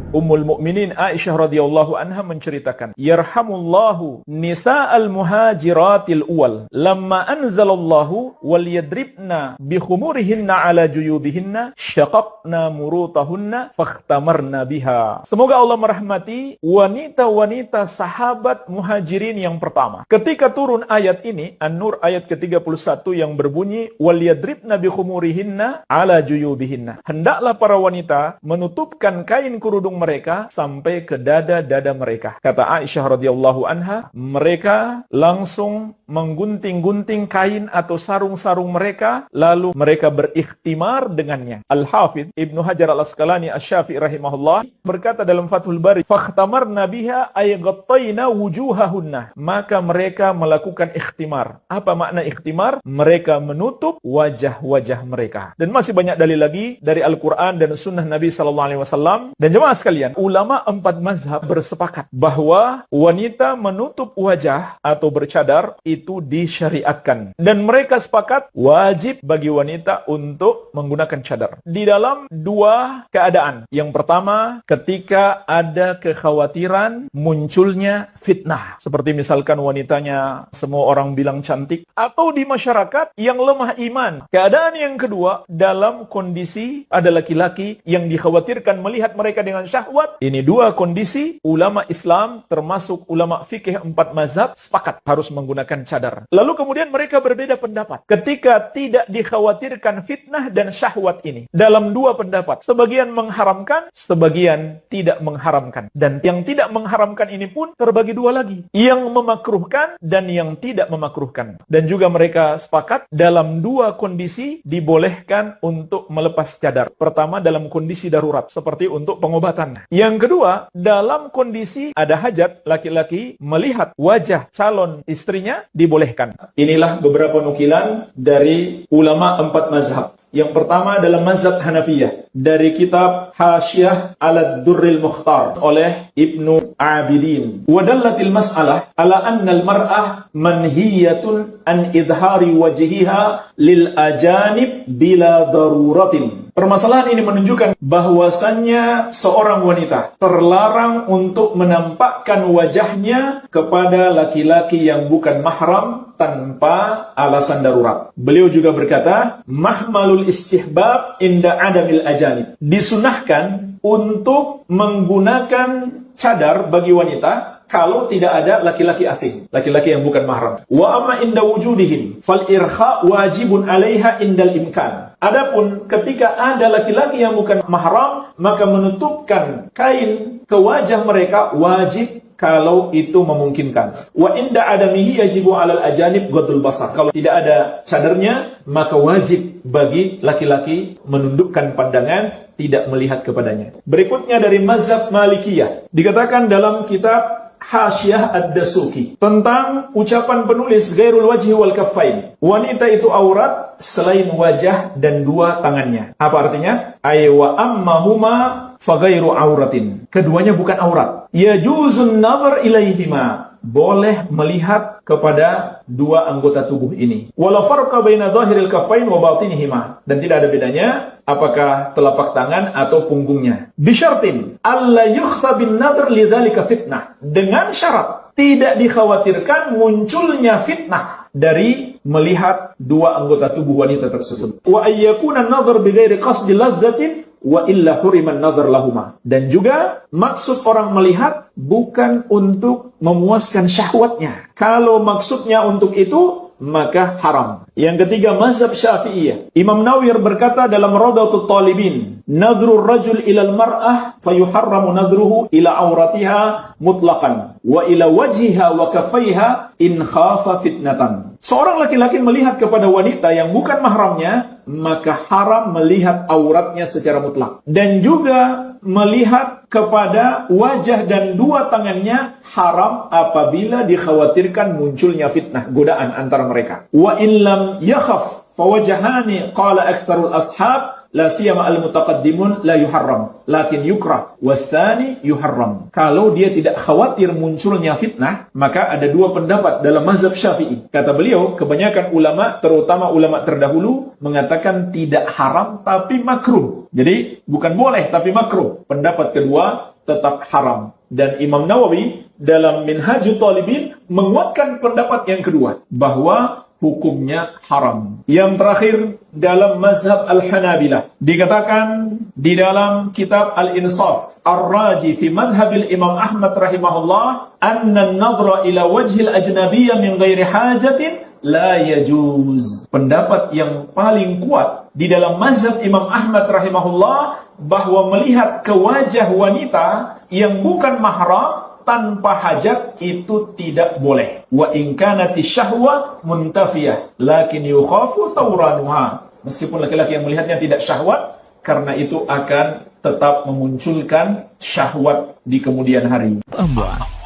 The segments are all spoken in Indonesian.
Ummul Mukminin Aisyah radhiyallahu anha menceritakan, yarhamullahu nisa'al muhajiratil uwal lamma anzalallahu wal yadribna bi khumurihinna ala juyubihinna syaqaqna murutahunna fakhtamarna biha. Semoga Allah merahmati wanita-wanita sahabat muhajirin yang pertama. Ketika turun ayat ini, An-Nur ayat ke-31 yang berbunyi wal yadribna bi khumurihinna ala juyubihinna. Hendaklah para wanita menutupkan kain kerudung mereka sampai ke dada-dada mereka. Kata Aisyah radhiyallahu anha, mereka langsung menggunting-gunting kain atau sarung-sarung mereka, lalu mereka berikhtimar dengannya. Al-Hafidh Ibnu Hajar Al-Asqalani Asy-Syafi'i rahimahullah berkata dalam Fathul Bari, fakhtamarna biha ay ghattayna wujuhahunna. Maka mereka melakukan ikhtimar. Apa makna ikhtimar? Mereka menutup wajah-wajah mereka. Dan masih banyak dalil lagi dari Al-Quran dan Sunnah Nabi SAW. Dan jemaah sekalian, ulama 4 mazhab bersepakat bahwa wanita menutup wajah atau bercadar itu disyariatkan. Dan mereka sepakat wajib bagi wanita untuk menggunakan cadar. Di dalam 2 keadaan. Yang pertama, ketika ada kekhawatiran munculnya fitnah. Seperti misalkan wanitanya semua orang bilang cantik. Atau di masyarakat yang lemah iman. Keadaan yang kedua, dalam kondisi ada laki-laki yang dikhawatirkan melihat mereka dengan syahwat. Ini 2 kondisi, ulama Islam termasuk ulama fikih 4 mazhab sepakat harus menggunakan cadar. Lalu kemudian mereka berbeda pendapat ketika tidak dikhawatirkan fitnah dan syahwat ini. Dalam 2 pendapat, sebagian mengharamkan, sebagian tidak mengharamkan. Dan yang tidak mengharamkan ini pun terbagi 2 lagi, yang memakruhkan dan yang tidak memakruhkan. Dan juga mereka sepakat dalam 2 kondisi dibolehkan untuk melepas cadar. Pertama, dalam kondisi darurat seperti untuk pengobatan. Yang kedua, dalam kondisi ada hajat, laki-laki melihat wajah calon istrinya dibolehkan. Inilah beberapa nukilan dari ulama 4 mazhab. Yang pertama dalam mazhab Hanafiyah dari kitab Hasyiyah Al-Durril Mukhtar oleh Ibnu Abidin. Wadallatil mas'alah ala anna al-mar'ah manhiyatun an idhari wajhiha lil ajanib bila daruratin. Permasalahan ini menunjukkan bahwasannya seorang wanita terlarang untuk menampakkan wajahnya kepada laki-laki yang bukan mahram tanpa alasan darurat. Beliau juga berkata, mahmalul istihbab inda adamil ajanib. Disunahkan untuk menggunakan cadar bagi wanita kalau tidak ada laki-laki asing, laki-laki yang bukan mahram. Wa amma inda wujudihim fal irkha wajibun 'alaiha indal imkan. Adapun ketika ada laki-laki yang bukan mahram, maka menutupkan kain ke wajah mereka wajib kalau itu memungkinkan. Wa inda adamihi yajibu 'alal ajanib ghadul basar. Kalau tidak ada cadarnya, maka wajib bagi laki-laki menundukkan pandangan, tidak melihat kepadanya. Berikutnya dari mazhab Malikiyah. Dikatakan dalam kitab Hasyiyah Ad-Dasuki tentang ucapan penulis ghairul wajhi wal kaffain. Wanita itu aurat selain wajah dan 2 tangannya. Apa artinya? Ay wa ammahuma fa ghairu auratin. Keduanya bukan aurat. Yajuzun nazar ilaihima. Boleh melihat kepada 2 anggota tubuh ini. Wala farqa baina dhahiril kaffain wa batinihima. Dan tidak ada bedanya apakah telapak tangan atau punggungnya. Bisyartin alla yukhfa bin nadhr lidzalika fitnah. Dengan syarat tidak dikhawatirkan munculnya fitnah dari melihat 2 anggota tubuh wanita tersebut. Wa ayyakuna an-nadhr bighairi qasdi ladzatin wa illa huriman nadhar lahuma. Dan juga maksud orang melihat bukan untuk memuaskan syahwatnya. Kalau maksudnya untuk itu, maka haram. Yang ketiga, mazhab Syafi'iyah. Imam Nawawi berkata dalam Rawdatul Talibin, nadhrur rajul ilal mar'ah fayuharramu nadhruhu ila auratiha mutlaqan wa ila wajhiha wa kaffaiha in khafa fitnatan. Seorang laki-laki melihat kepada wanita yang bukan mahramnya, maka haram melihat auratnya secara mutlak. Dan juga melihat kepada wajah dan 2 tangannya haram apabila dikhawatirkan munculnya fitnah, godaan antara mereka. Wa in lam yakhaf fawajhani qala aktsarul ashab la siyama al-mutaqaddimun la yuharram, lakin yukrah, wathani yuharram. Kalau dia tidak khawatir munculnya fitnah, maka ada dua pendapat dalam mazhab Syafi'i. Kata beliau, kebanyakan ulama, terutama ulama terdahulu, mengatakan tidak haram tapi makruh. Jadi bukan boleh tapi makruh. Pendapat kedua tetap haram. Dan Imam Nawawi dalam Minhajul Talibin menguatkan pendapat yang kedua, bahwa hukumnya haram. Yang terakhir dalam mazhab Al-Hanabilah, dikatakan di dalam kitab Al-Insaf Ar-Raji fi madhabil Imam Ahmad rahimahullah, anna an-nadhra ila wajhil ajnabiyyah min ghairi hajatin la yajuz. Pendapat yang paling kuat di dalam mazhab Imam Ahmad rahimahullah, bahwa melihat ke wajah wanita yang bukan mahram tanpa hajat itu tidak boleh. Wa in kanati syahwa muntafiyah lakin yukhafu thawranuha. Meskipun laki-laki yang melihatnya tidak syahwat, karena itu akan tetap memunculkan syahwat di kemudian hari.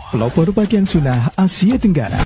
Pelopor bagian sunnah Asia Tenggara.